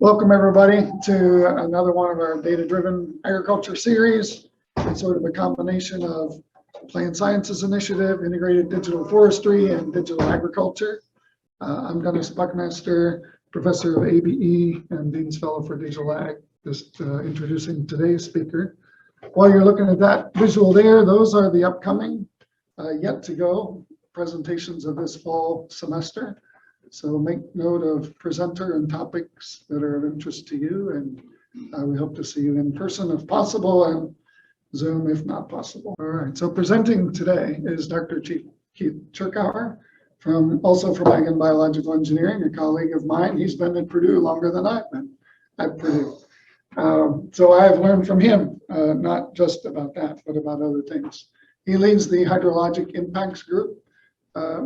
Welcome everybody to another one of our data-driven agriculture series. It's sort of a combination of Plant Sciences Initiative, Integrated Digital Forestry, and Digital Agriculture. I'm Dennis Buckmaster, Professor of ABE and Dean's Fellow for Digital Ag, just introducing today's speaker. While you're looking at that visual there, those are the upcoming, yet to go presentations of this fall semester. So make note of presenter and topics that are of interest to you, and we hope to see you in person if possible, and Zoom if not possible. All right, so presenting today is Dr. Keith Cherkauer, also from Ag and Biological Engineering, a colleague of mine. He's been at Purdue longer than I've been at Purdue. So I have learned from him, not just about that, but about other things. He leads the Hydrologic Impacts Group.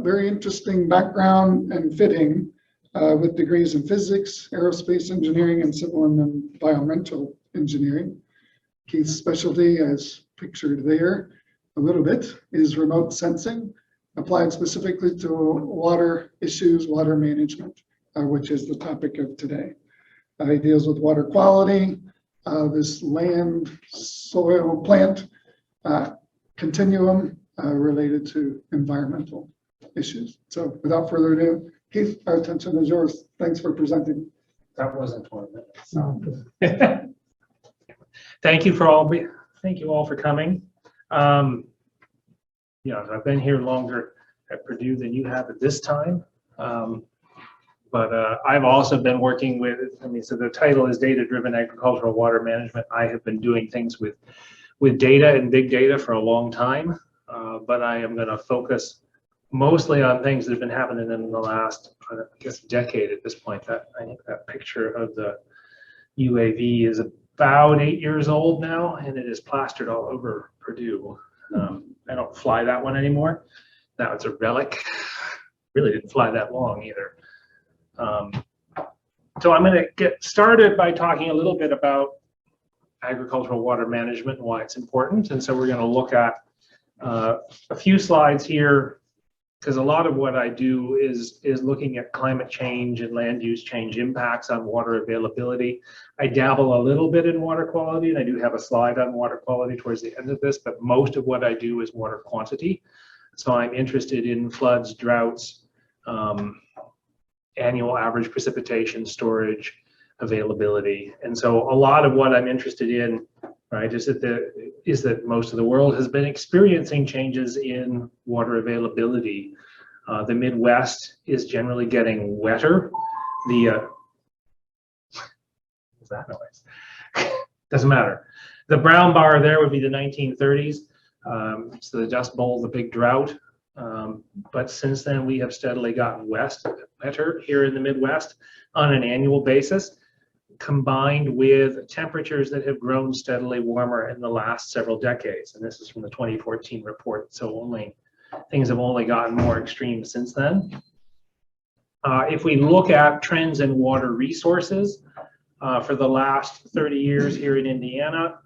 Very interesting background and fitting with degrees in physics, aerospace engineering, and civil and environmental engineering. Keith's specialty, as pictured there a little bit, is remote sensing, applied specifically to water issues, water management, which is the topic of today. He deals with water quality, this land, soil, plant continuum related to environmental issues. So without further ado, Keith, our attention is yours. Thanks for presenting. That wasn't 20 minutes. So. Thank you all for coming. I've been here longer at Purdue than you have at this time. But I've also been working with, so the title is Data-Driven Agricultural Water Management. I have been doing things with data and big data for a long time, but I am going to focus mostly on things that have been happening in the last, I guess, decade at this point. I think that picture of the UAV is about 8 years old now, and it is plastered all over Purdue. I don't fly that one anymore. Now it's a relic. Really didn't fly that long either. So I'm going to get started by talking a little bit about agricultural water management and why it's important. And so we're going to look at a few slides here, because a lot of what I do is looking at climate change and land use change impacts on water availability. I dabble a little bit in water quality, and I do have a slide on water quality towards the end of this, but most of what I do is water quantity. So I'm interested in floods, droughts, annual average precipitation, storage, availability. And so a lot of what I'm interested in, right, is that most of the world has been experiencing changes in water availability. The Midwest is generally getting wetter. What's that noise? Doesn't matter. The brown bar there would be the 1930s. So the Dust Bowl, the big drought. But since then, we have steadily gotten wetter here in the Midwest on an annual basis, combined with temperatures that have grown steadily warmer in the last several decades. And this is from the 2014 report. So things have only gotten more extreme since then. If we look at trends in water resources for the last 30 years here in Indiana,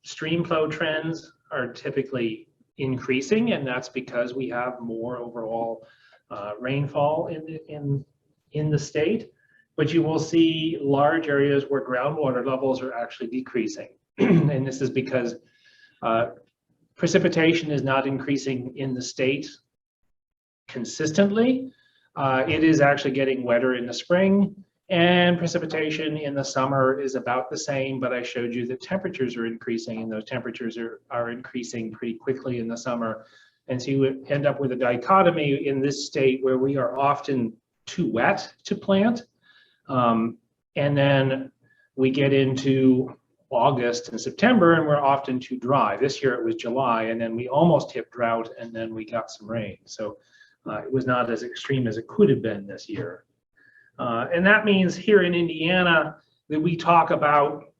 stream flow trends are typically increasing, and that's because we have more overall rainfall in the state. But you will see large areas where groundwater levels are actually decreasing. And this is because precipitation is not increasing in the state consistently. It is actually getting wetter in the spring, and precipitation in the summer is about the same, but I showed you that temperatures are increasing, and those temperatures are increasing pretty quickly in the summer. And so you end up with a dichotomy in this state where we are often too wet to plant. And then we get into August and September, and we're often too dry. This year it was July, and then we almost hit drought, and then we got some rain. So it was not as extreme as it could have been this year. And that means here in Indiana that we talk about,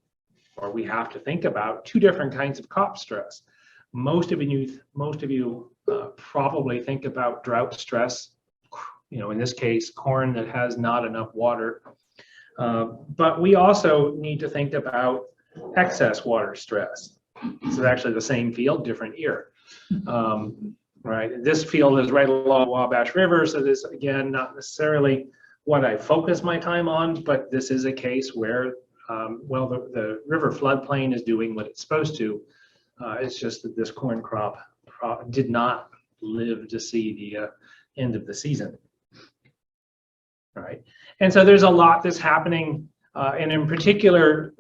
or we have to think about, two different kinds of crop stress. Most of you probably think about drought stress. In this case, corn that has not enough water. But we also need to think about excess water stress. This is actually the same field, different year. Right. This field is right along the Wabash River, so this, again, not necessarily what I focus my time on, but this is a case where, well, the river floodplain is doing what it's supposed to. It's just that this corn crop did not live to see the end of the season. All right, and so there's a lot that's happening, and in particular,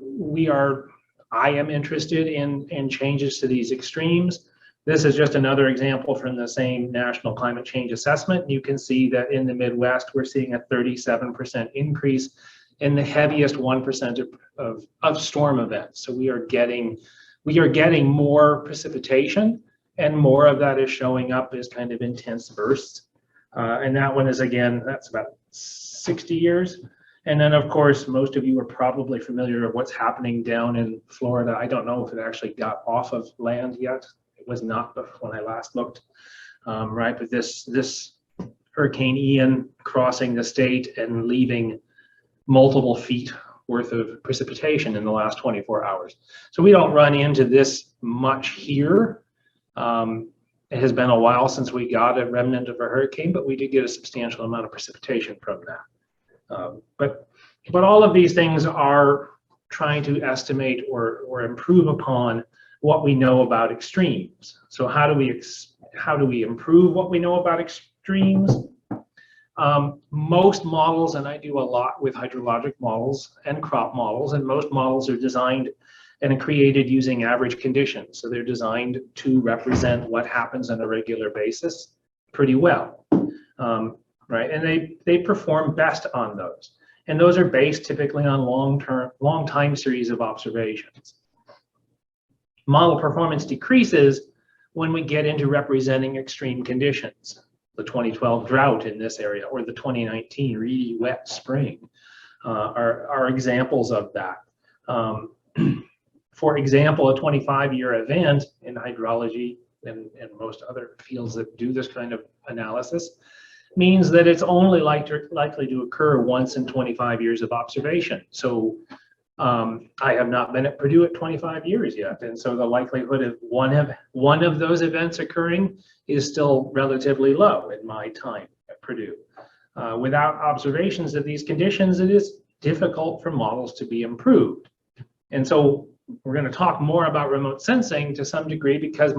I am interested in changes to these extremes. This is just another example from the same National Climate Change Assessment. You can see that in the Midwest, we're seeing a 37% increase in the heaviest 1% of storm events. So we are getting more precipitation, and more of that is showing up as kind of intense bursts. And that one is, again, that's about 60 years. And then, of course, most of you are probably familiar with what's happening down in Florida. I don't know if it actually got off of land yet. It was not when I last looked, right? But this Hurricane Ian crossing the state and leaving multiple feet worth of precipitation in the last 24 hours. So we don't run into this much here. It has been a while since we got a remnant of a hurricane, but we did get a substantial amount of precipitation from that. But all of these things are trying to estimate or improve upon what we know about extremes. So how do we improve what we know about extremes? Most models, and I do a lot with hydrologic models and crop models, and most models are designed and created using average conditions. So they're designed to represent what happens on a regular basis pretty well, right? And they perform best on those. And those are based typically on long time series of observations. Model performance decreases when we get into representing extreme conditions. The 2012 drought in this area, or the 2019 really wet spring, are examples of that. For example, a 25-year event in hydrology and most other fields that do this kind of analysis means that it's only likely to occur once in 25 years of observation. So I have not been at Purdue at 25 years yet, and so the likelihood of one of those events occurring is still relatively low in my time at Purdue. Without observations of these conditions, it is difficult for models to be improved. And so we're going to talk more about remote sensing to some degree, because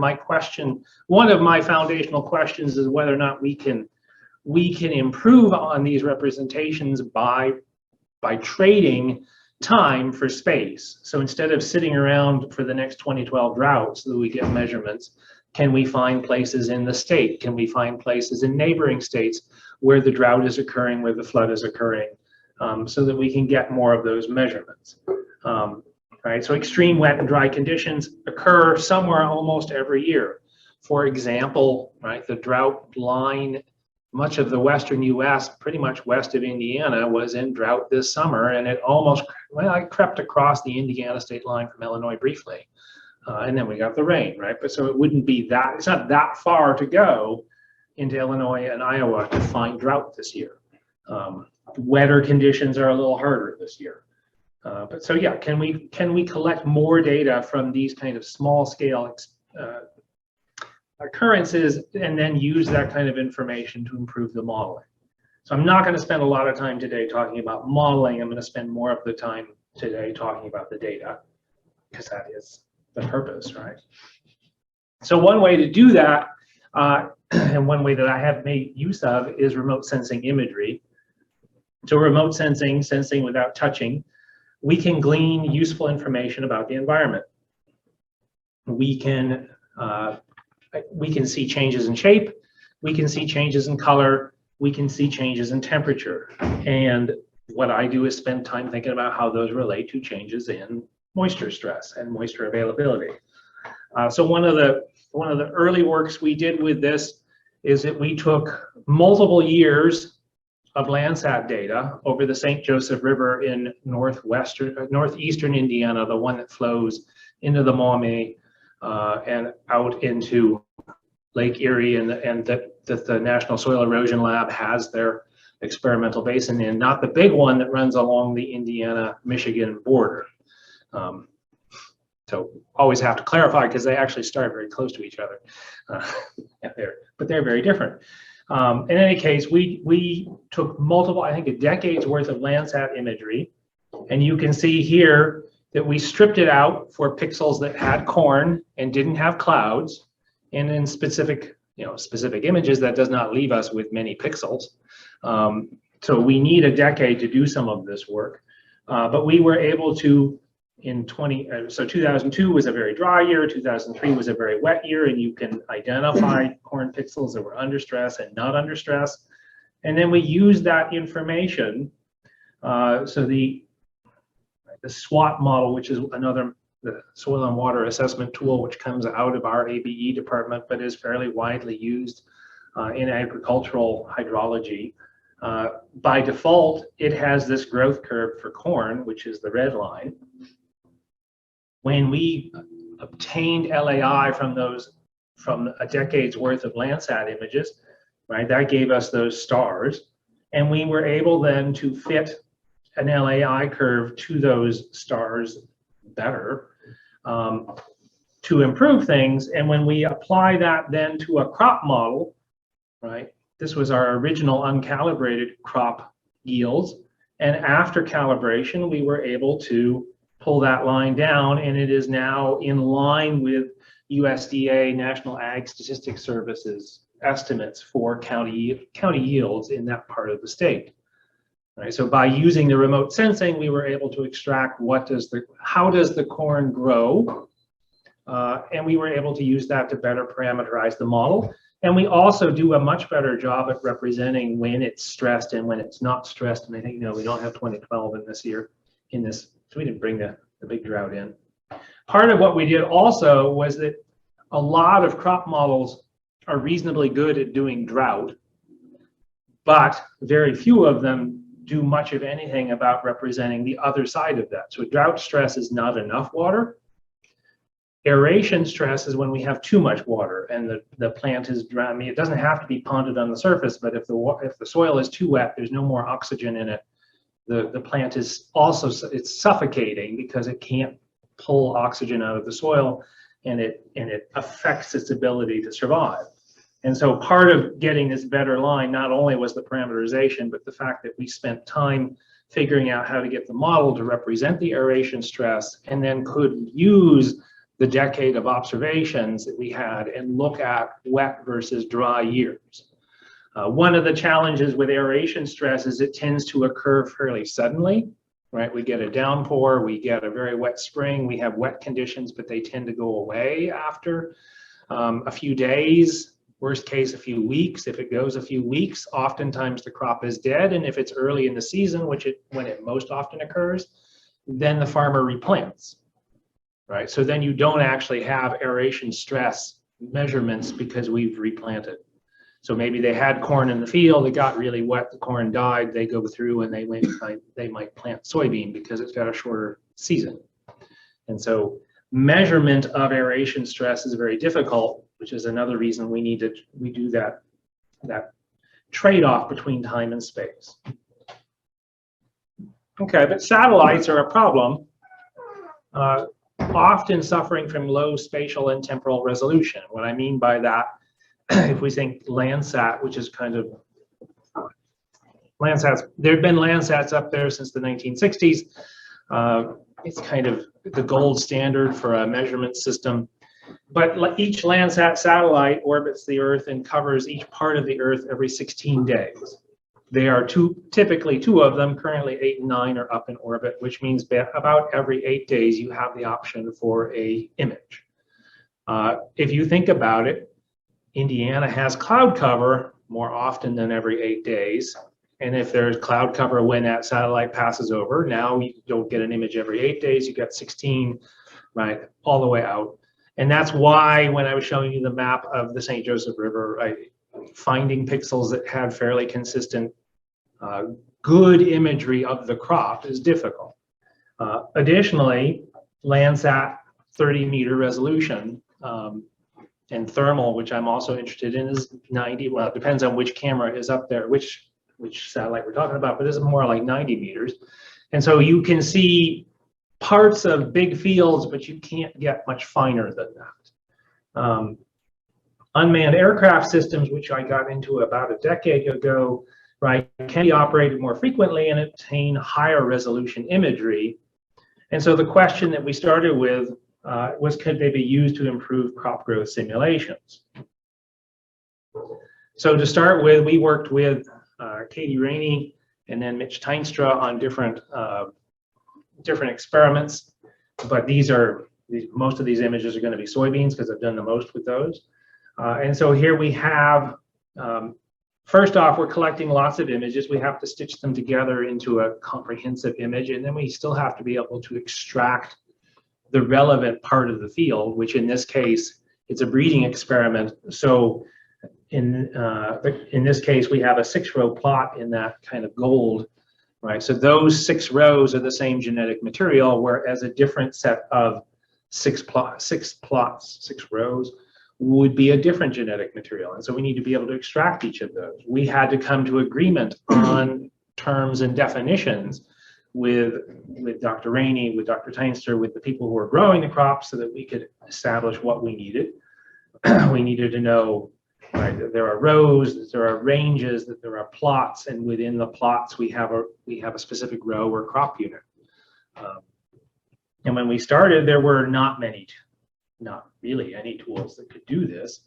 one of my foundational questions is whether or not we can improve on these representations by trading time for space. So instead of sitting around for the next 2012 drought so that we get measurements, can we find places in the state? Can we find places in neighboring states where the drought is occurring, where the flood is occurring, so that we can get more of those measurements? Right, so extreme wet and dry conditions occur somewhere almost every year. For example, right, the drought line, much of the western U.S., pretty much west of Indiana, was in drought this summer, and it crept across the Indiana state line from Illinois briefly, and then we got the rain, right? But so it wouldn't be that, it's not that far to go into Illinois and Iowa to find drought this year. Wetter conditions are a little harder this year. But so yeah, can we collect more data from these kind of small scale occurrences and then use that kind of information to improve the modeling? So I'm not going to spend a lot of time today talking about modeling. I'm going to spend more of the time today talking about the data, because that is the purpose, right? So one way to do that, and one way that I have made use of, is remote sensing imagery. So remote sensing without touching, we can glean useful information about the environment. We can see changes in shape, we can see changes in color, we can see changes in temperature. And what I do is spend time thinking about how those relate to changes in moisture stress and moisture availability. So one of the early works we did with this is that we took multiple years of Landsat data over the St. Joseph River in northeastern Indiana, the one that flows into the Maumee and out into Lake Erie, and that the National Soil Erosion Lab has their experimental basin in, not the big one that runs along the Indiana-Michigan border. So always have to clarify, because they actually start very close to each other, but they're very different. In any case, we took multiple, I think a decade's worth of Landsat imagery, and you can see here that we stripped it out for pixels that had corn and didn't have clouds, and in specific images, that does not leave us with many pixels. So we need a decade to do some of this work, but we were able to so 2002 was a very dry year, 2003 was a very wet year, and you can identify corn pixels that were under stress and not under stress. And then we use that information. So the SWOT model, which is the soil and water assessment tool, which comes out of our ABE department, but is fairly widely used in agricultural hydrology. By default, it has this growth curve for corn, which is the red line. When we obtained LAI from a decade's worth of Landsat images, right, that gave us those stars, and we were able then to fit an LAI curve to those stars better to improve things. And when we apply that then to a crop model, right, this was our original uncalibrated crop yields, and after calibration, we were able to pull that line down, and it is now in line with USDA, National Ag Statistics Services estimates for county yields in that part of the state. Right, so by using the remote sensing, we were able to extract how does the corn grow, and we were able to use that to better parameterize the model. And we also do a much better job at representing when it's stressed and when it's not stressed. And I think, we don't have 2012 in this year, so we didn't bring the big drought in. Part of what we did also was that a lot of crop models are reasonably good at doing drought, but very few of them do much of anything about representing the other side of that. So drought stress is not enough water. Aeration stress is when we have too much water and the plant is dry. I mean, it doesn't have to be ponded on the surface, but if the soil is too wet, there's no more oxygen in it. The plant is also, it's suffocating because it can't pull oxygen out of the soil, and it affects its ability to survive. And so part of getting this better line not only was the parameterization, but the fact that we spent time figuring out how to get the model to represent the aeration stress, and then could use the decade of observations that we had and look at wet versus dry years. One of the challenges with aeration stress is it tends to occur fairly suddenly, right? We get a downpour, we get a very wet spring, we have wet conditions, but they tend to go away after a few days, worst case, a few weeks. If it goes a few weeks, oftentimes the crop is dead. And if it's early in the season, when it most often occurs, then the farmer replants, right? So then you don't actually have aeration stress measurements because we've replanted. So maybe they had corn in the field, it got really wet, the corn died, they go through and they might plant soybean because it's got a shorter season. And so measurement of aeration stress is very difficult, which is another reason we do that trade-off between time and space. Okay, but satellites are a problem, often suffering from low spatial and temporal resolution. What I mean by that, if we think Landsat, which is kind of Landsats, there have been Landsats up there since the 1960s. It's kind of the gold standard for a measurement system. But each Landsat satellite orbits the Earth and covers each part of the Earth every 16 days. They are typically two of them, currently 8 and 9 are up in orbit, which means about every 8 days you have the option for an image. If you think about it, Indiana has cloud cover more often than every 8 days. And if there's cloud cover when that satellite passes over, now you don't get an image every 8 days, you get 16, right, all the way out. And that's why when I was showing you the map of the St. Joseph River, finding pixels that had fairly consistent, good imagery of the crop is difficult. Additionally, Landsat 30-meter resolution and thermal, which I'm also interested in, is 90. Well, it depends on which camera is up there, which satellite we're talking about, but this is more like 90 meters. And so you can see parts of big fields, but you can't get much finer than that. Unmanned aircraft systems, which I got into about a decade ago, right, can be operated more frequently and obtain higher resolution imagery. And so the question that we started with was, could they be used to improve crop growth simulations? So to start with, we worked with Katie Rainey and then Mitch Teinstra on different experiments, but most of these images are going to be soybeans because I've done the most with those. And so here we have, first off, we're collecting lots of images. We have to stitch them together into a comprehensive image, and then we still have to be able to extract the relevant part of the field, which in this case, it's a breeding experiment. So in this case, we have a 6-row plot in that kind of gold, right? So those 6 rows are the same genetic material, whereas a different set of 6 rows would be a different genetic material. And so we need to be able to extract each of those. We had to come to agreement on terms and definitions with Dr. Rainey, with Dr. Teinster, with the people who were growing the crops so that we could establish what we needed. We needed to know, right, that there are rows, that there are ranges, that there are plots, and within the plots we have a specific row or crop unit. And when we started, there were not really any tools that could do this,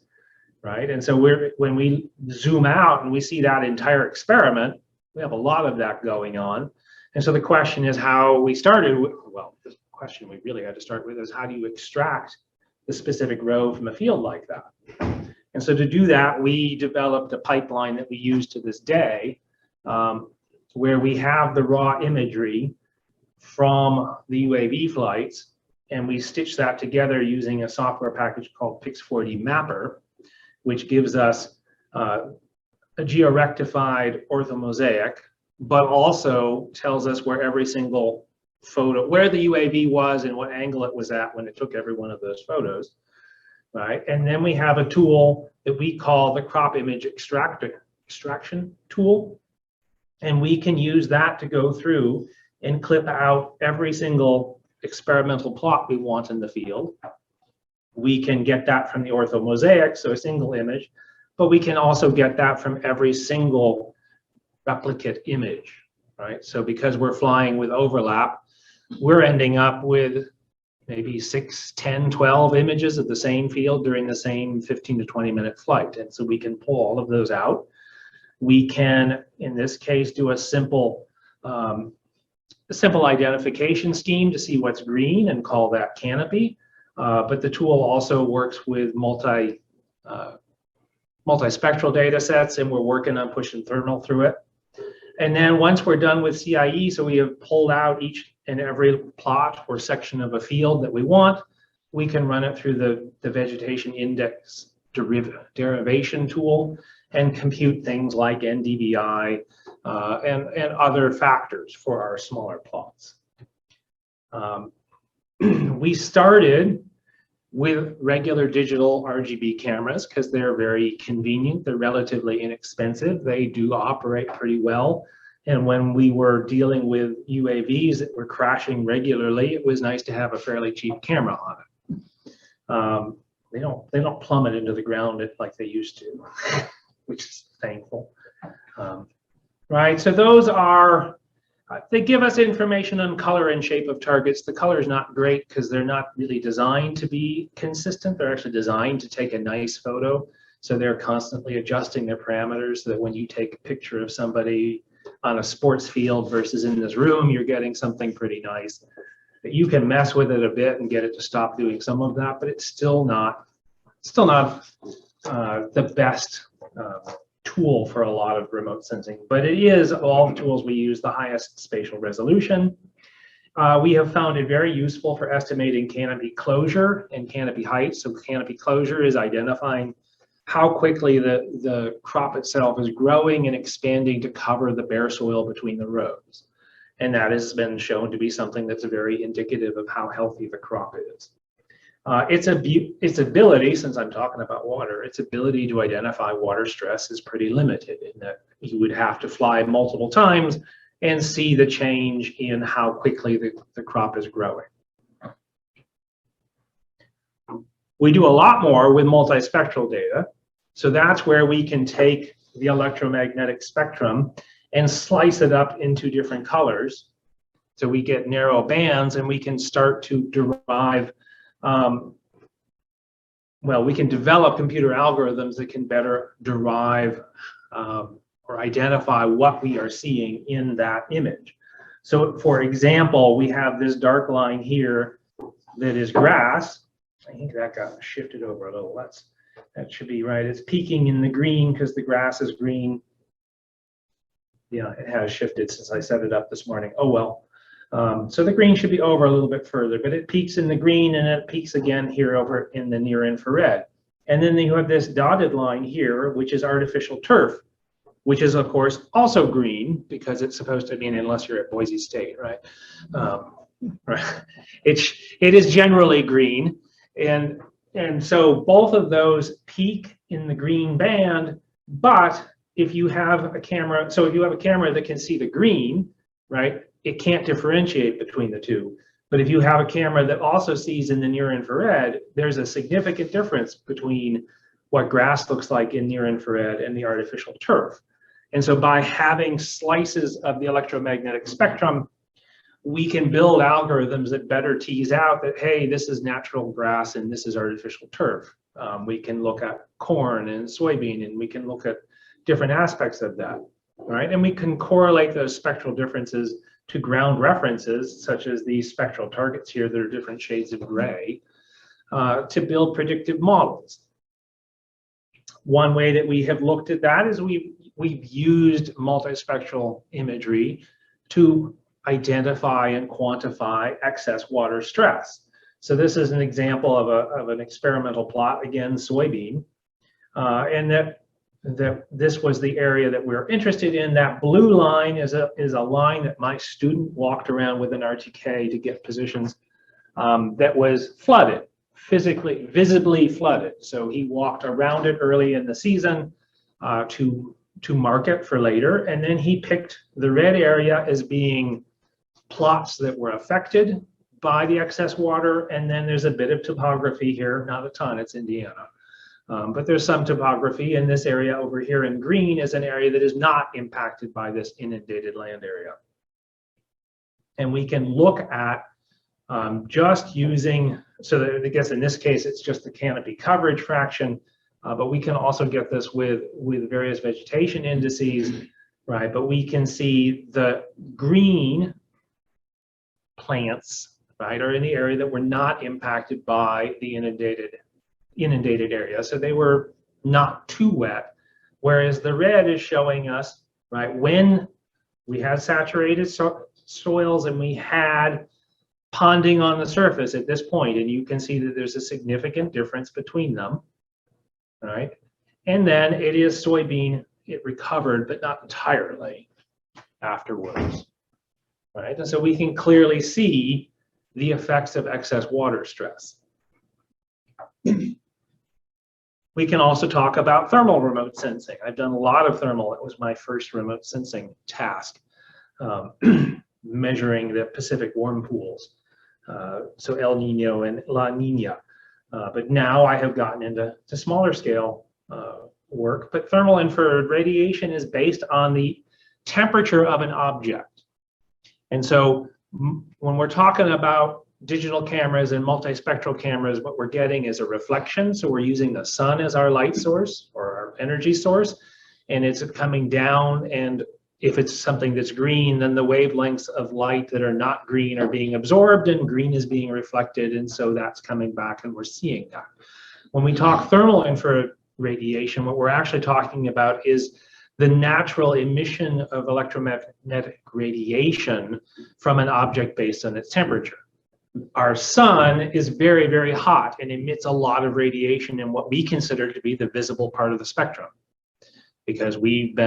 right? And so when we zoom out and we see that entire experiment, we have a lot of that going on. And so the question is how we started. Well, the question we really had to start with is, how do you extract the specific row from a field like that? And so to do that, we developed a pipeline that we use to this day, where we have the raw imagery from the UAV flights, and we stitch that together using a software package called Pix4D Mapper, which gives us a georectified orthomosaic, but also tells us where every single photo, where the UAV was and what angle it was at when it took every one of those photos, right? And then we have a tool that we call the crop image extraction tool, and we can use that to go through and clip out every single experimental plot we want in the field. We can get that from the orthomosaic, so a single image, but we can also get that from every single replicate image, right? So because we're flying with overlap, we're ending up with maybe 6, 10, 12 images of the same field during the same 15 to 20 minute flight. And so we can pull all of those out. We can, in this case, do a simple identification scheme to see what's green and call that canopy. But the tool also works with multispectral data sets, and we're working on pushing thermal through it. And then once we're done with CIE, so we have pulled out each and every plot or section of a field that we want, we can run it through the vegetation index derivation tool and compute things like NDVI and other factors for our smaller plots. We started with regular digital RGB cameras because they're very convenient. They're relatively inexpensive. They do operate pretty well. And when we were dealing with UAVs that were crashing regularly, it was nice to have a fairly cheap camera on it. They don't plummet into the ground like they used to, which is thankful. Right, so those are, they give us information on color and shape of targets. The color is not great because they're not really designed to be consistent. They're actually designed to take a nice photo. So they're constantly adjusting their parameters so that when you take a picture of somebody on a sports field versus in this room, you're getting something pretty nice. You can mess with it a bit and get it to stop doing some of that, but it's still not the best tool for a lot of remote sensing, but it is, of all the tools we use, the highest spatial resolution. We have found it very useful for estimating canopy closure and canopy height. So canopy closure is identifying how quickly the crop itself is growing and expanding to cover the bare soil between the rows. And that has been shown to be something that's very indicative of how healthy the crop is. Its ability, since I'm talking about water, its ability to identify water stress is pretty limited in that you would have to fly multiple times and see the change in how quickly the crop is growing. We do a lot more with multispectral data. So that's where we can take the electromagnetic spectrum and slice it up into different colors. So we get narrow bands, and we can start to derive, we can develop computer algorithms that can better derive or identify what we are seeing in that image. So for example, we have this dark line here that is grass. I think that got shifted over a little. That should be right. It's peaking in the green because the grass is green. Yeah, it has shifted since I set it up this morning. Oh, well. So the green should be over a little bit further, but it peaks in the green and it peaks again here over in the near infrared. And then you have this dotted line here, which is artificial turf, which is, of course, also green because it's supposed to be, unless you're at Boise State, right? Right. It is generally green. And so both of those peak in the green band, but if you have a camera, so if you have a camera that can see the green, right, it can't differentiate between the two. But if you have a camera that also sees in the near infrared, there's a significant difference between what grass looks like in near infrared and the artificial turf. And so by having slices of the electromagnetic spectrum, we can build algorithms that better tease out that, hey, this is natural grass and this is artificial turf. We can look at corn and soybean, and we can look at different aspects of that, right? And we can correlate those spectral differences to ground references, such as these spectral targets here that are different shades of gray, to build predictive models. One way that we have looked at that is we've used multispectral imagery to identify and quantify excess water stress. So this is an example of an experimental plot, again, soybean, and that this was the area that we're interested in. That blue line is a line that my student walked around with an RTK to get positions that was flooded, visibly flooded. So he walked around it early in the season to mark it for later, and then he picked the red area as being plots that were affected by the excess water, and then there's a bit of topography here, not a ton, it's Indiana. But there's some topography, and this area over here in green is an area that is not impacted by this inundated land area. And we can look at just using, so I guess in this case, it's just the canopy coverage fraction, but we can also get this with various vegetation indices, right? But we can see the green plants, right, are in the area that were not impacted by the inundated area. So they were not too wet, whereas the red is showing us, right, when we had saturated soils and we had ponding on the surface at this point, and you can see that there's a significant difference between them, right? And then it is soybean, it recovered, but not entirely afterwards, right? And so we can clearly see the effects of excess water stress. We can also talk about thermal remote sensing. I've done a lot of thermal. It was my first remote sensing task, measuring the Pacific warm pools, so El Nino and La Nina. But now I have gotten into smaller scale work. But thermal infrared radiation is based on the temperature of an object. And so when we're talking about digital cameras and multispectral cameras, what we're getting is a reflection. So we're using the sun as our light source or our energy source, and it's coming down. And if it's something that's green, then the wavelengths of light that are not green are being absorbed and green is being reflected. And so that's coming back and we're seeing that. When we talk thermal infrared radiation, what we're actually talking about is the natural emission of electromagnetic radiation from an object based on its temperature. Our sun is very, very hot and emits a lot of radiation in what we consider to be the visible part of the spectrum, because we've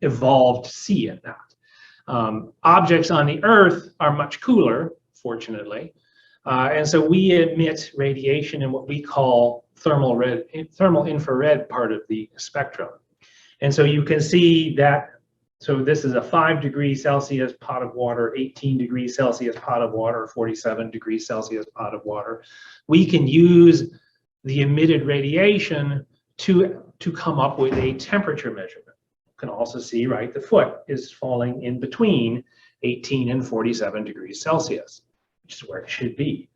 evolved to see in that. Objects on the Earth are much cooler, fortunately, and so we emit radiation in what we call thermal infrared part of the spectrum. And so you can see that. So this is a 5 degrees Celsius pot of water, 18 degrees Celsius pot of water, 47 degrees Celsius pot of water. We can use the emitted radiation to come up with a temperature measurement. You can also see, right, the foot is falling in between 18 and 47 degrees Celsius, which is where it should be.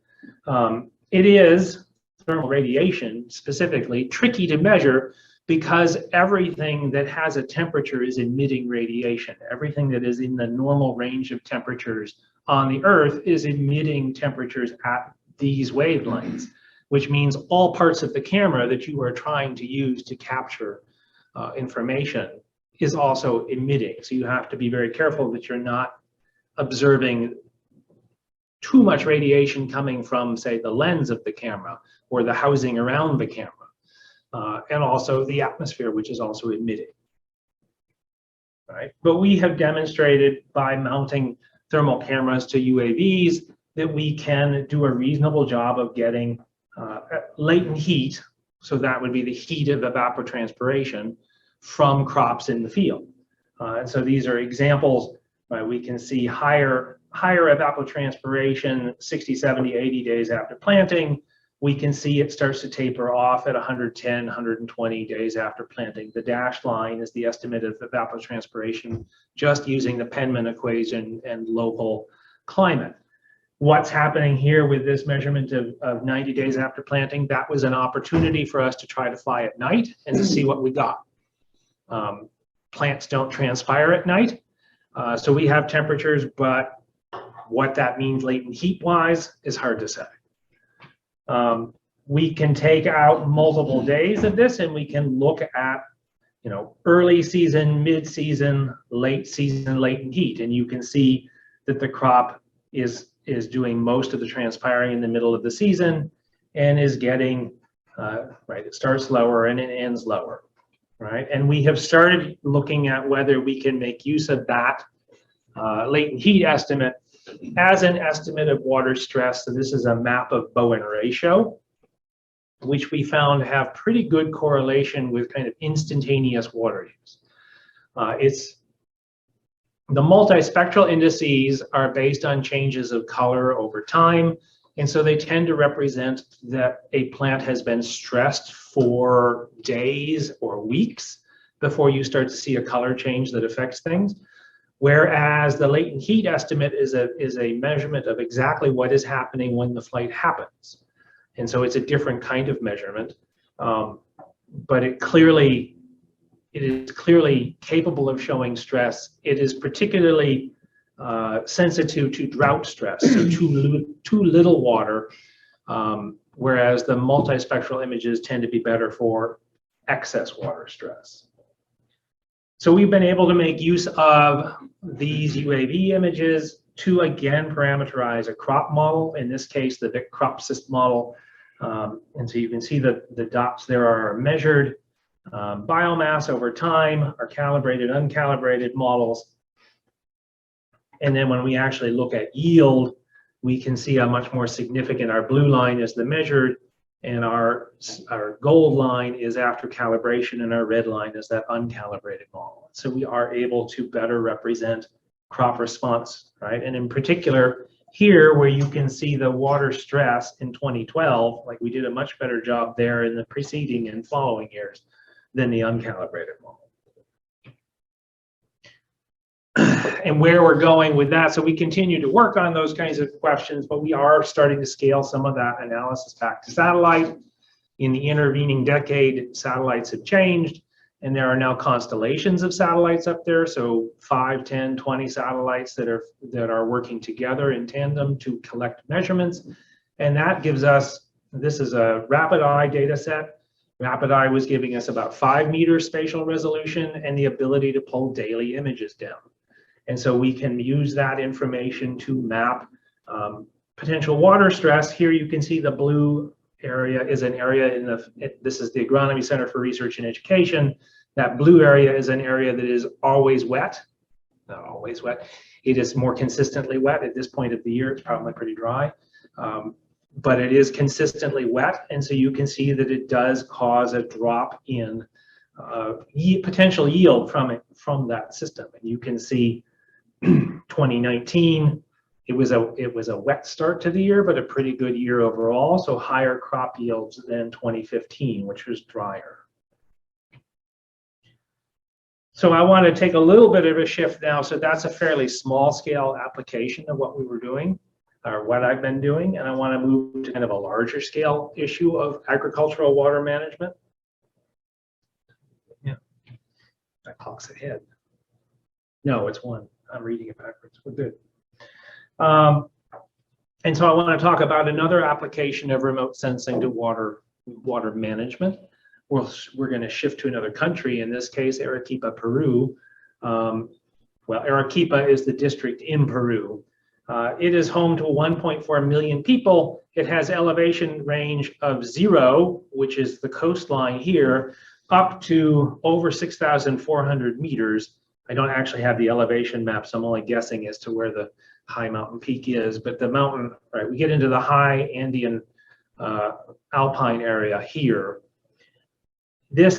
It is, thermal radiation specifically, tricky to measure because everything that has a temperature is emitting radiation. Everything that is in the normal range of temperatures on the Earth is emitting temperatures at these wavelengths, which means all parts of the camera that you are trying to use to capture information is also emitting. So you have to be very careful that you're not observing too much radiation coming from, say, the lens of the camera or the housing around the camera, and also the atmosphere, which is also emitting. Right? But we have demonstrated by mounting thermal cameras to UAVs that we can do a reasonable job of getting latent heat, so that would be the heat of evapotranspiration, from crops in the field. And so these are examples, right? We can see higher evapotranspiration 60, 70, 80 days after planting. We can see it starts to taper off at 110, 120 days after planting. The dashed line is the estimate of evapotranspiration just using the Penman equation and local climate. What's happening here with this measurement of 90 days after planting, that was an opportunity for us to try to fly at night and to see what we got. Plants don't transpire at night, so we have temperatures, but what that means latent heat-wise is hard to say. We can take out multiple days of this and we can look at, early season, mid-season, late season latent heat, and you can see that the crop is doing most of the transpiring in the middle of the season and is getting, right, it starts lower and it ends lower, right? And we have started looking at whether we can make use of that latent heat estimate as an estimate of water stress. So this is a map of Bowen ratio, which we found have pretty good correlation with kind of instantaneous water use. The multispectral indices are based on changes of color over time, and so they tend to represent that a plant has been stressed for days or weeks before you start to see a color change that affects things. Whereas the latent heat estimate is a measurement of exactly what is happening when the flight happens. And so it's a different kind of measurement, but it is clearly capable of showing stress. It is particularly sensitive to drought stress, so too little water, whereas the multispectral images tend to be better for excess water stress. So we've been able to make use of these UAV images to again parameterize a crop model, in this case the Vic CropSys model. And so you can see that the dots there are measured biomass over time, our calibrated, uncalibrated models. And then when we actually look at yield, we can see a much more significant, our blue line is the measured, and our gold line is after calibration, and our red line is that uncalibrated model. So we are able to better represent crop response, right? And in particular, here where you can see the water stress in 2012, like we did a much better job there in the preceding and following years than the uncalibrated model. And where we're going with that, so we continue to work on those kinds of questions, but we are starting to scale some of that analysis back to satellite. In the intervening decade, satellites have changed, and there are now constellations of satellites up there, so 5, 10, 20 satellites that are working together in tandem to collect measurements. And that gives us, this is a rapid eye data set. Rapid eye was giving us about 5 meters spatial resolution and the ability to pull daily images down. And so we can use that information to map potential water stress. Here you can see the blue area is an area this is the Agronomy Center for Research and Education. That blue area is an area that is always wet. Not always wet. It is more consistently wet. At this point of the year, it's probably pretty dry. But it is consistently wet. And so you can see that it does cause a drop in potential yield from that system. And you can see 2019, It was a wet start to the year, but a pretty good year overall. So higher crop yields than 2015, which was drier. So I want to take a little bit of a shift now. So that's a fairly small scale application of what we were doing, or what I've been doing. And I want to move to kind of a larger scale issue of agricultural water management. Yeah, that clock's ahead. No, it's one. I'm reading it backwards. We're good. And so I want to talk about another application of remote sensing to water management. We're going to shift to another country, in this case, Arequipa, Peru. Well, Arequipa is the district in Peru. It is home to 1.4 million people. It has elevation range of 0, which is the coastline here, up to over 6,400 meters. I don't actually have the elevation map, so I'm only guessing as to where the high mountain peak is, but the mountain, right, we get into the high Andean alpine area here. This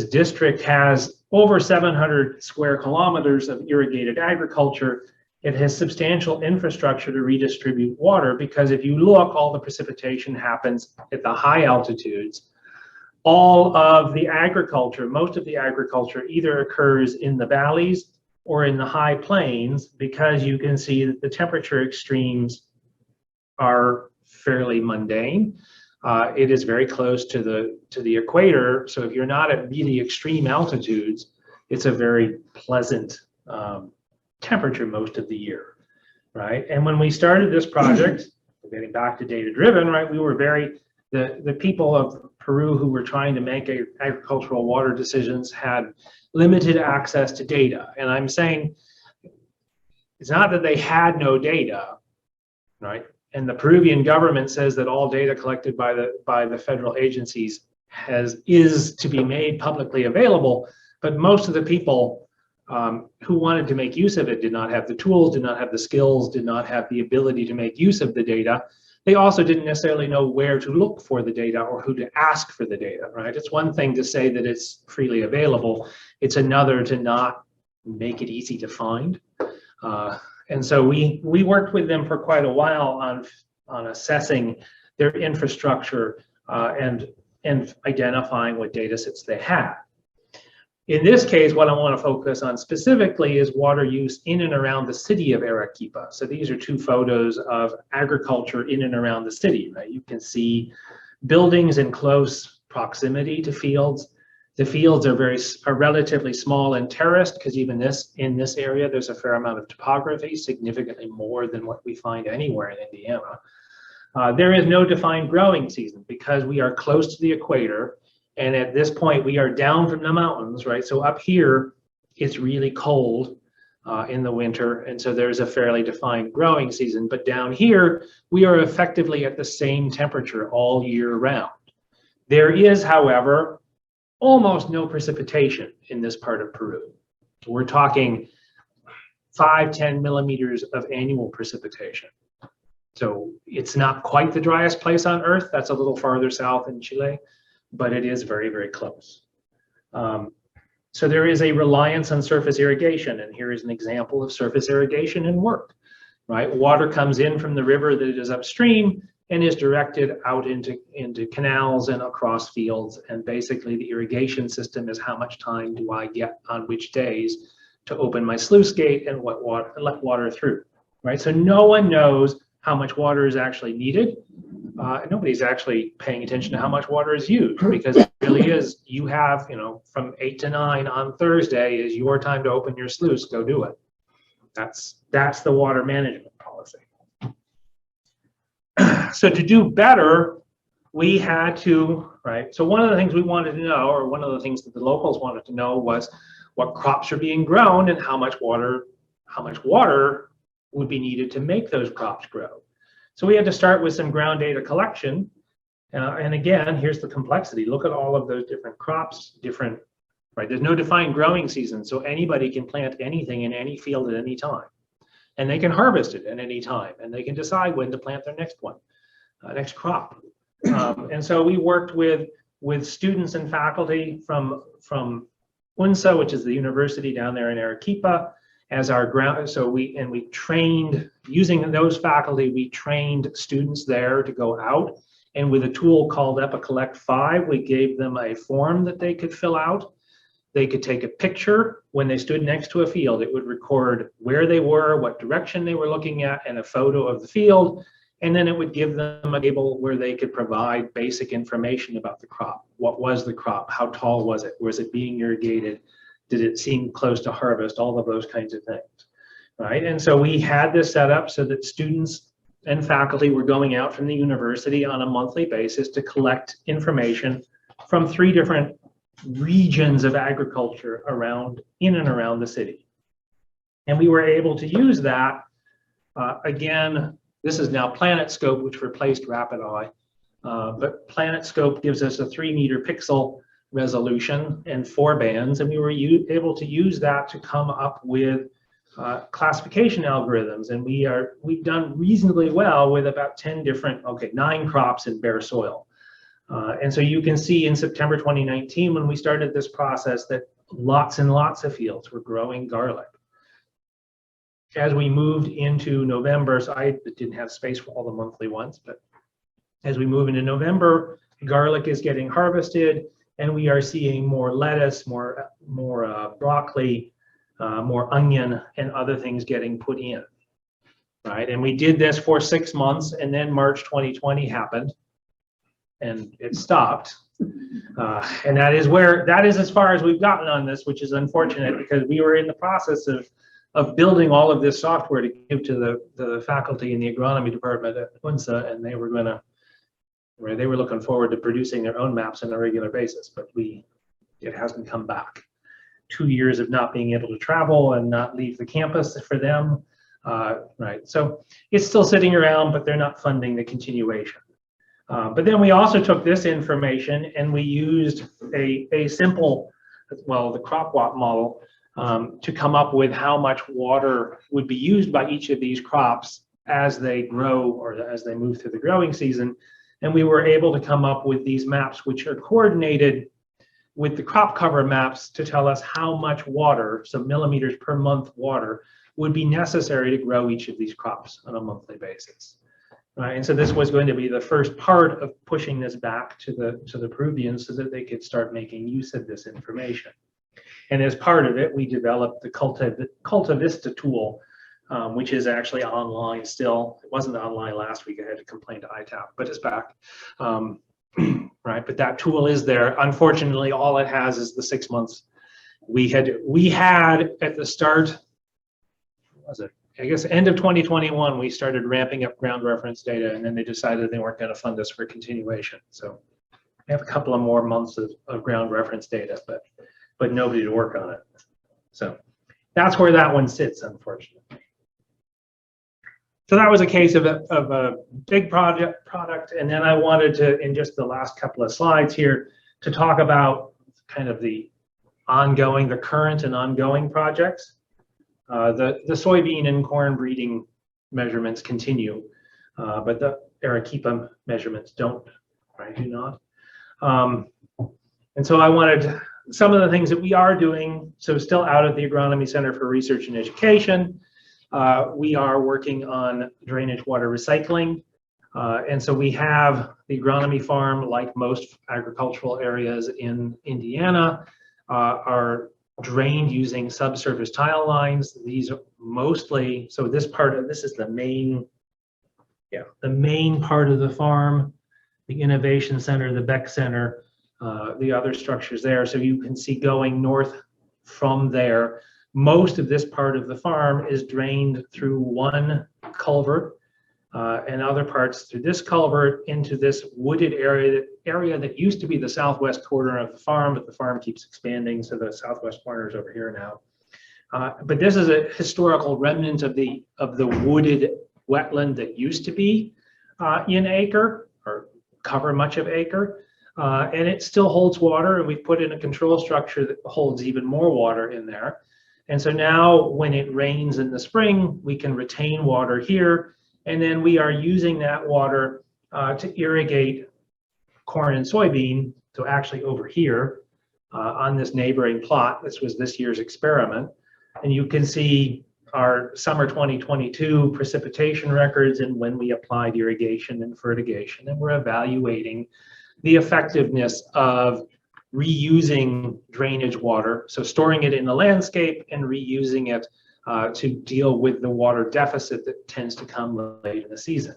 district has over 700 square kilometers of irrigated agriculture. It has substantial infrastructure to redistribute water, because if you look, all the precipitation happens at the high altitudes. All of the agriculture, most of the agriculture either occurs in the valleys or in the high plains, because you can see that the temperature extremes are fairly mundane. It is very close to the equator, so if you're not at really extreme altitudes, it's a very pleasant temperature most of the year, right? And when we started this project, getting back to data-driven, right, we were the people of Peru who were trying to make agricultural water decisions had limited access to data. And I'm saying it's not that they had no data, right? And the Peruvian government says that all data collected by the federal agencies is to be made publicly available, but most of the people who wanted to make use of it did not have the tools, did not have the skills, did not have the ability to make use of the data. They also didn't necessarily know where to look for the data or who to ask for the data, right? It's one thing to say that it's freely available. It's another to not make it easy to find. And so we worked with them for quite a while on assessing their infrastructure and identifying what data sets they had. In this case, what I want to focus on specifically is water use in and around the city of Arequipa. So these are two photos of agriculture in and around the city, right? You can see buildings in close proximity to fields. The fields are relatively small and terraced, because even in this area, there's a fair amount of topography, significantly more than what we find anywhere in Indiana. There is no defined growing season because we are close to the equator. And at this point, we are down from the mountains, right? So up here, it's really cold in the winter. And so there's a fairly defined growing season. But down here, we are effectively at the same temperature all year round. There is, however, almost no precipitation in this part of Peru. We're talking 5-10 millimeters of annual precipitation. So it's not quite the driest place on Earth. That's a little farther south in Chile, but it is very, very close. So there is a reliance on surface irrigation, and here is an example of surface irrigation in work, right? Water comes in from the river that is upstream and is directed out into canals and across fields, and basically the irrigation system is how much time do I get on which days to open my sluice gate and let water through, right? So no one knows how much water is actually needed. Nobody's actually paying attention to how much water is used, because it really is, you have, from 8 to 9 on Thursday is your time to open your sluice, go do it. That's the water management policy. So to do better, we had to, right? So one of the things we wanted to know, or one of the things that the locals wanted to know, was what crops are being grown and how much water would be needed to make those crops grow. So we had to start with some ground data collection. And again, here's the complexity. Look at all of those different crops, right? There's no defined growing season, so anybody can plant anything in any field at any time. And they can harvest it at any time, and they can decide when to plant their next crop. And so we worked with students and faculty from UNSA, which is the university down there in Arequipa, as our ground. So we trained, using those faculty, we trained students there to go out, and with a tool called EpiCollect 5, we gave them a form that they could fill out. They could take a picture when they stood next to a field. It would record where they were, what direction they were looking at, and a photo of the field. And then it would give them a table where they could provide basic information about the crop. What was the crop? How tall was it? Was it being irrigated? Did it seem close to harvest? All of those kinds of things, right? And so we had this set up so that students and faculty were going out from the university on a monthly basis to collect information from 3 different regions of agriculture in and around the city. And we were able to use that. Again, this is now PlanetScope, which replaced RapidEye. But PlanetScope gives us a 3-meter pixel resolution and 4 bands, and we were able to use that to come up with classification algorithms. And we've done reasonably well with about 9 crops in bare soil. And so you can see in September 2019, when we started this process, that lots and lots of fields were growing garlic. As we moved into November, so I didn't have space for all the monthly ones, but as we move into November, garlic is getting harvested, and we are seeing more lettuce, more broccoli, more onion, and other things getting put in, right? And we did this for 6 months, and then March 2020 happened, and it stopped. And that is as far as we've gotten on this, which is unfortunate, because we were in the process of building all of this software to give to the faculty in the agronomy department at UNSA, and they were looking forward to producing their own maps on a regular basis, but it hasn't come back. 2 years of not being able to travel and not leave the campus for them, right? So it's still sitting around, but they're not funding the continuation. But then we also took this information and we used a simple, the crop watt model to come up with how much water would be used by each of these crops as they grow or as they move through the growing season. And we were able to come up with these maps, which are coordinated with the crop cover maps to tell us how much water, so millimeters per month water, would be necessary to grow each of these crops on a monthly basis. And so this was going to be the first part of pushing this back to the Peruvians so that they could start making use of this information. And as part of it, we developed the Cultivista tool, which is actually online still. It wasn't online last week. I had to complain to ITAP, but it's back. Right, but that tool is there. Unfortunately, all it has is the 6 months. We had at the start, I guess end of 2021, we started ramping up ground reference data, and then they decided they weren't going to fund us for continuation. So we have a couple of more months of ground reference data, but nobody to work on it. So that's where that one sits, unfortunately. So that was a case of a big product, and then I wanted to, in just the last couple of slides here, to talk about kind of the current and ongoing projects. The soybean and corn breeding measurements continue, but the Arequipa measurements do not. And so I wanted some of the things that we are doing, so still out of the Agronomy Center for Research and Education. We are working on drainage water recycling. And so we have the agronomy farm, like most agricultural areas in Indiana, are drained using subsurface tile lines. These are mostly, so this is the main part of the farm, the Innovation Center, the Beck Center, the other structures there. So you can see going north from there, most of this part of the farm is drained through one culvert and other parts through this culvert into this wooded area that used to be the southwest corner of the farm, but the farm keeps expanding, so the southwest corner is over here now. But this is a historical remnant of the wooded wetland that used to be in Acre, or cover much of Acre, and it still holds water, and we've put in a control structure that holds even more water in there. And so now when it rains in the spring, we can retain water here, and then we are using that water to irrigate corn and soybean. So actually over here on this neighboring plot, this was this year's experiment, And you can see our summer 2022 precipitation records and when we applied irrigation and fertigation. And we're evaluating the effectiveness of reusing drainage water, so storing it in the landscape and reusing it to deal with the water deficit that tends to come late in the season.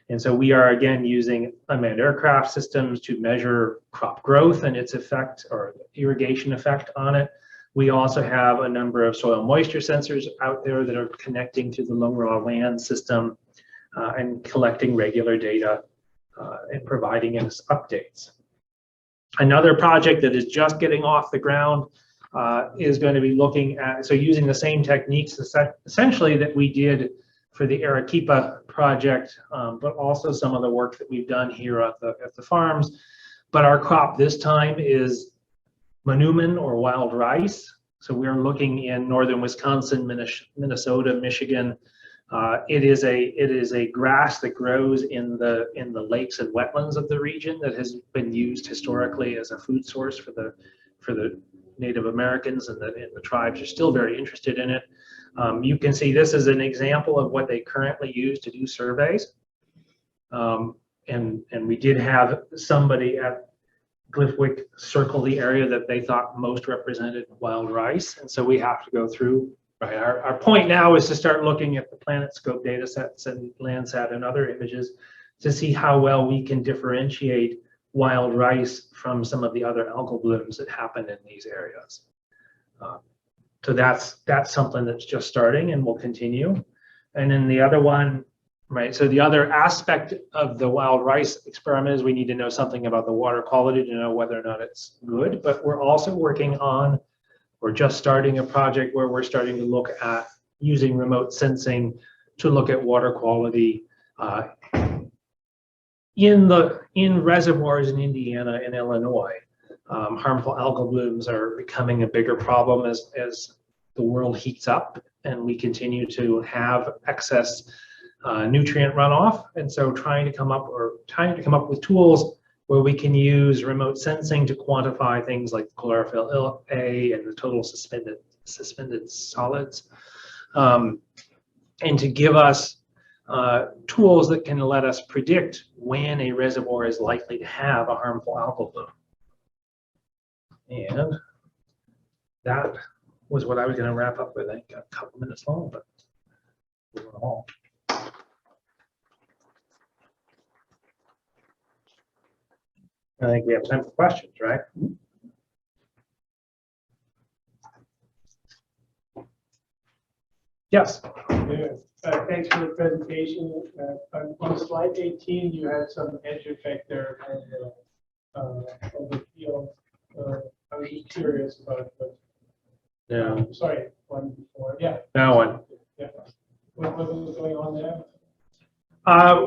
And so we are again using unmanned aircraft systems to measure crop growth and its effect or irrigation effect on it. We also have a number of soil moisture sensors out there that are connecting to the low raw land system and collecting regular data and providing us updates. Another project that is just getting off the ground is going to be looking at, so using the same techniques essentially that we did for the Arequipa project, but also some of the work that we've done here at the farms. But our crop this time is manumin or wild rice. So we're looking in northern Wisconsin, Minnesota, Michigan. It is a grass that grows in the lakes and wetlands of the region that has been used historically as a food source for the Native Americans, and the tribes are still very interested in it. You can see this is an example of what they currently use to do surveys. And we did have somebody at Glyphwick circle the area that they thought most represented wild rice. And so we have to go through, right? Our point now is to start looking at the PlanetScope data sets and Landsat and other images to see how well we can differentiate wild rice from some of the other algal blooms that happen in these areas. So that's something that's just starting and will continue. And then the other one, right, so the other aspect of the wild rice experiment is we need to know something about the water quality to know whether or not it's good. But we're also working on, we're just starting a project where we're starting to look at using remote sensing to look at water quality in reservoirs in Indiana and Illinois. Harmful algal blooms are becoming a bigger problem as the world heats up and we continue to have excess nutrient runoff. And so trying to come up with tools where we can use remote sensing to quantify things like chlorophyll A and the total suspended solids, and to give us tools that can let us predict when a reservoir is likely to have a harmful algal bloom. And that was what I was going to wrap up with. I think a couple minutes long, but we went all. I think we have time for questions, right? Yes. Yeah. Thanks for the presentation. On slide 18, you had some edge effect there of the field. I was just curious about it, but Yeah. Sorry, one before. Yeah. That one. Yeah. What was going on there?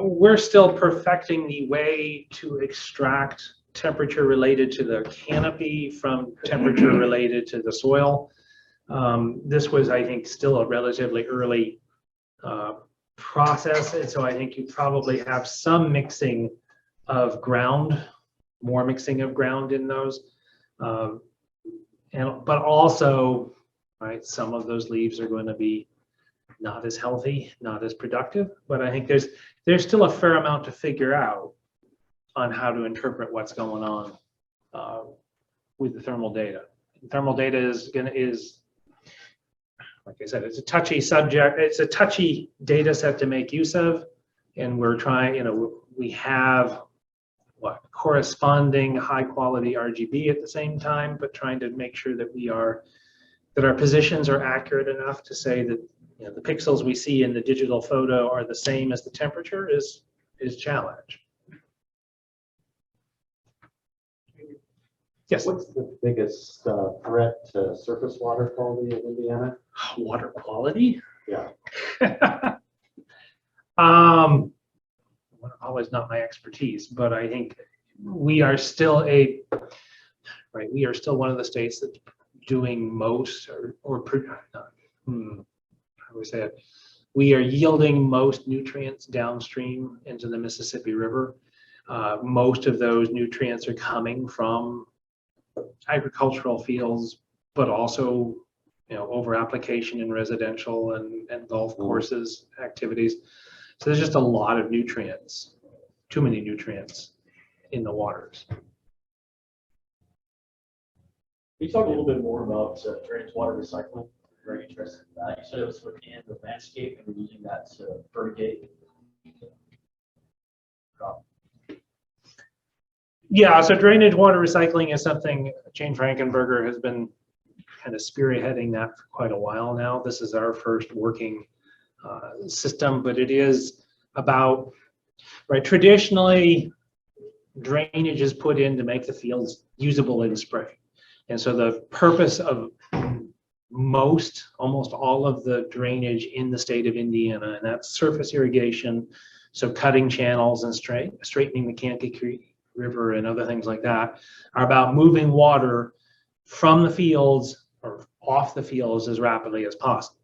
We're still perfecting the way to extract temperature related to the canopy from temperature related to the soil. This was, I think, still a relatively early process, and so I think you probably have some mixing of ground, more mixing of ground in those, but also, right, some of those leaves are going to be not as healthy, not as productive. But I think there's still a fair amount to figure out on how to interpret what's going on with the thermal data. Thermal data is like I said, it's a touchy subject. It's a touchy data set to make use of, and we're trying. We have corresponding high quality RGB at the same time, but trying to make sure that our positions are accurate enough to say that the pixels we see in the digital photo are the same as the temperature is challenge. Yes. What's the biggest threat to surface water quality in Indiana? Water quality? Yeah. Always not my expertise, but I think we are still one of the states that's doing most how would I say it? We are yielding most nutrients downstream into the Mississippi River. Most of those nutrients are coming from agricultural fields, but also over application in residential and golf courses activities. So there's just a lot of nutrients, too many nutrients in the waters. Can you talk a little bit more about drainage water recycling? Very interested in that. You said it was within the landscape and we're using that to fertigate. Yeah, so drainage water recycling is something Jane Frankenberger has been kind of spearheading that for quite a while now. This is our first working system, but it is about, right, traditionally drainage is put in to make the fields usable in spring. And so the purpose of almost all of the drainage in the state of Indiana, and that's surface irrigation, so cutting channels and straightening the Kankakee River and other things like that, are about moving water from the fields or off the fields as rapidly as possible.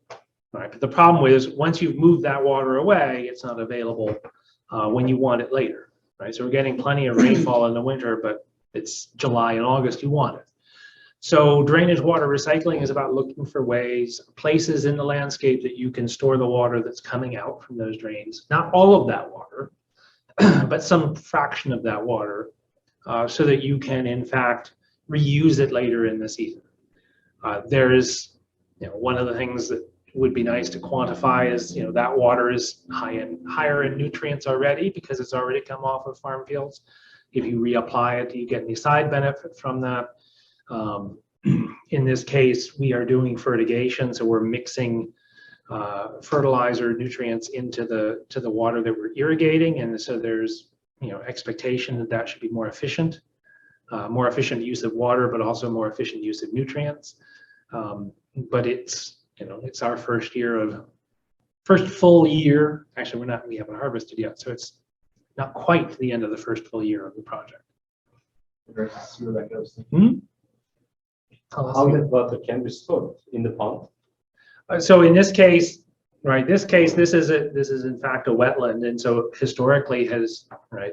Right? But the problem is once you've moved that water away, it's not available when you want it later. Right? So we're getting plenty of rainfall in the winter, but it's July and August you want it. So drainage water recycling is about looking for ways, places in the landscape that you can store the water that's coming out from those drains. Not all of that water, but some fraction of that water, so that you can in fact reuse it later in the season. There is, one of the things that would be nice to quantify is, that water is higher in nutrients already because it's already come off of farm fields. If you reapply it, do you get any side benefit from that? In this case, we are doing fertigation, so we're mixing fertilizer nutrients into the water that we're irrigating, and so there's expectation that that should be more efficient use of water, but also more efficient use of nutrients. But it's it's our first full year. Actually, we haven't harvested yet, so it's not quite the end of the first full year of the project. See where that goes. How that water can be stored in the pond? So in this case, right, this is in fact a wetland, and so historically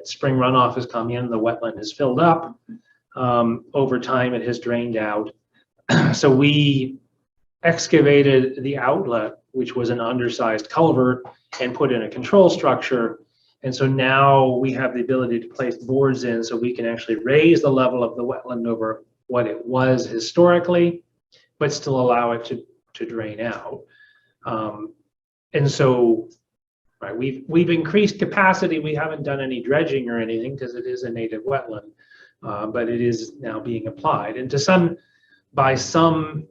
spring runoff has come in, the wetland is filled up. Over time, it has drained out. So we excavated the outlet, which was an undersized culvert, and put in a control structure. And so now we have the ability to place boards in, so we can actually raise the level of the wetland over what it was historically, but still allow it to drain out. And so, right, we've increased capacity. We haven't done any dredging or anything because it is a native wetland, but it is now being applied. And by some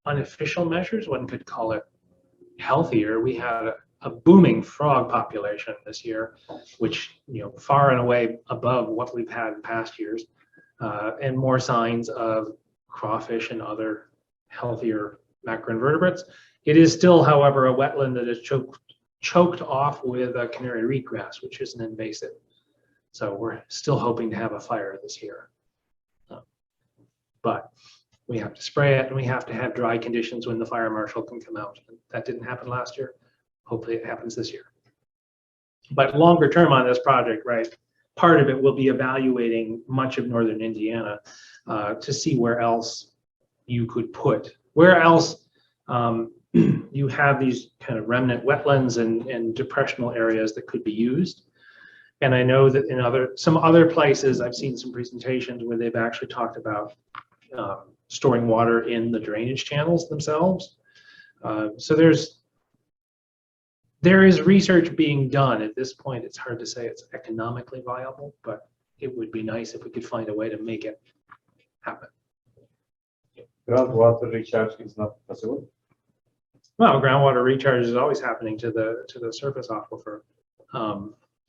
unofficial measures, one could call it healthier. We had a booming frog population this year, which far and away above what we've had in past years. And more signs of crawfish and other healthier macroinvertebrates. It is still, however, a wetland that is choked off with a canary reed grass, which is an invasive. So we're still hoping to have a fire this year. But we have to spray it and we have to have dry conditions when the fire marshal can come out. That didn't happen last year. Hopefully it happens this year. But longer term on this project, right? Part of it will be evaluating much of northern Indiana to see where else you could where else you have these kind of remnant wetlands and depressional areas that could be used. And I know that in some other places, I've seen some presentations where they've actually talked about storing water in the drainage channels themselves. So there is research being done. At this point, it's hard to say it's economically viable, but it would be nice if we could find a way to make it happen. Groundwater recharge is not possible. Well, groundwater recharge is always happening to the surface aquifer.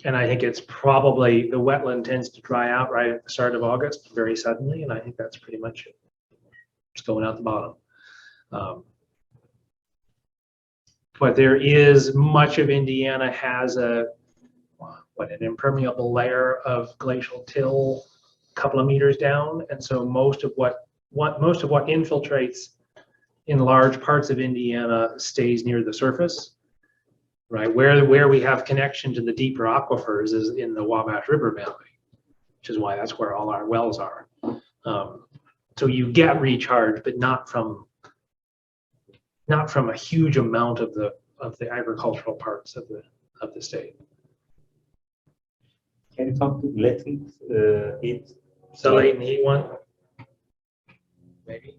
And I think it's probably, the wetland tends to dry out right at the start of August very suddenly, and I think that's pretty much it. It's going out the bottom. But there is, much of Indiana has an impermeable layer of glacial till a couple of meters down, and so most of what infiltrates in large parts of Indiana stays near the surface. Right, where we have connection to the deeper aquifers is in the Wabash River Valley, which is why that's where all our wells are. So you get recharge, but not from a huge amount of the agricultural parts of the state. Can you talk to latent heat? So latent heat one, maybe.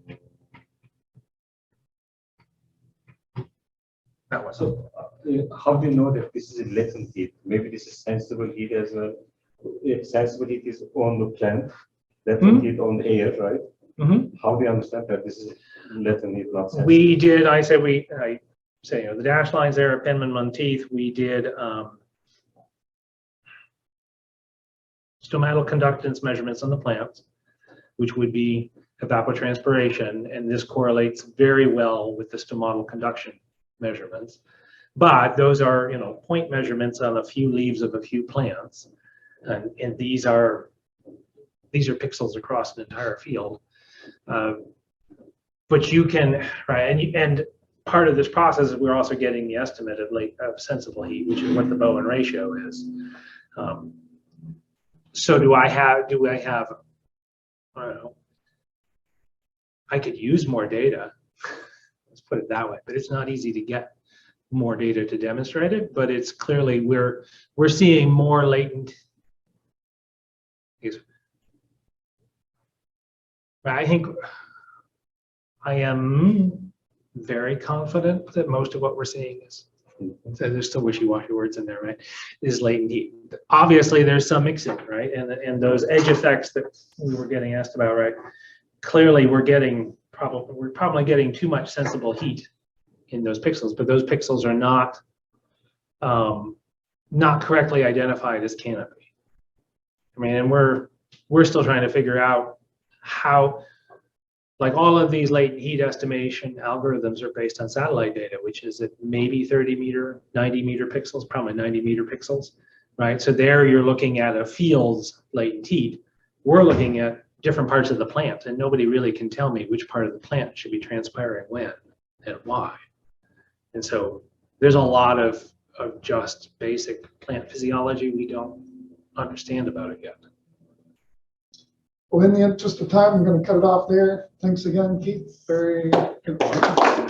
That was So how do you know that this is latent heat? Maybe this is sensible heat as well. If sensible heat is on the plant, latent heat on the air, right? How do you understand that this is latent heat, not sensible? We did. I say the dash lines there at Penman Monteith. We did stomatal conductance measurements on the plants, which would be evapotranspiration, and this correlates very well with the stomatal conduction measurements. But those are, point measurements on a few leaves of a few plants, and these are pixels across an entire field. But you can, right, and part of this process is we're also getting the estimate of sensible heat, which is what the Bowen ratio is. So do I have, I don't know, I could use more data, let's put it that way, but it's not easy to get more data to demonstrate it, but it's clearly we're seeing more latent. I think I am very confident that most of what we're seeing is, so there's still wishy-washy words in there, right, is latent heat. Obviously, there's some mixing, right, and those edge effects that we were getting asked about, right, clearly we're probably getting too much sensible heat in those pixels, but those pixels are not correctly identified as canopy. I mean, and we're still trying to figure out how, like, all of these latent heat estimation algorithms are based on satellite data, which is at maybe 90 meter pixels, probably 90 meter pixels, right? So there you're looking at a field's latent heat. We're looking at different parts of the plant, and nobody really can tell me which part of the plant should be transpiring when and why. And so there's a lot of just basic plant physiology we don't understand about it yet. Well, in the interest of time, I'm going to cut it off there. Thanks again, Keith. Very good.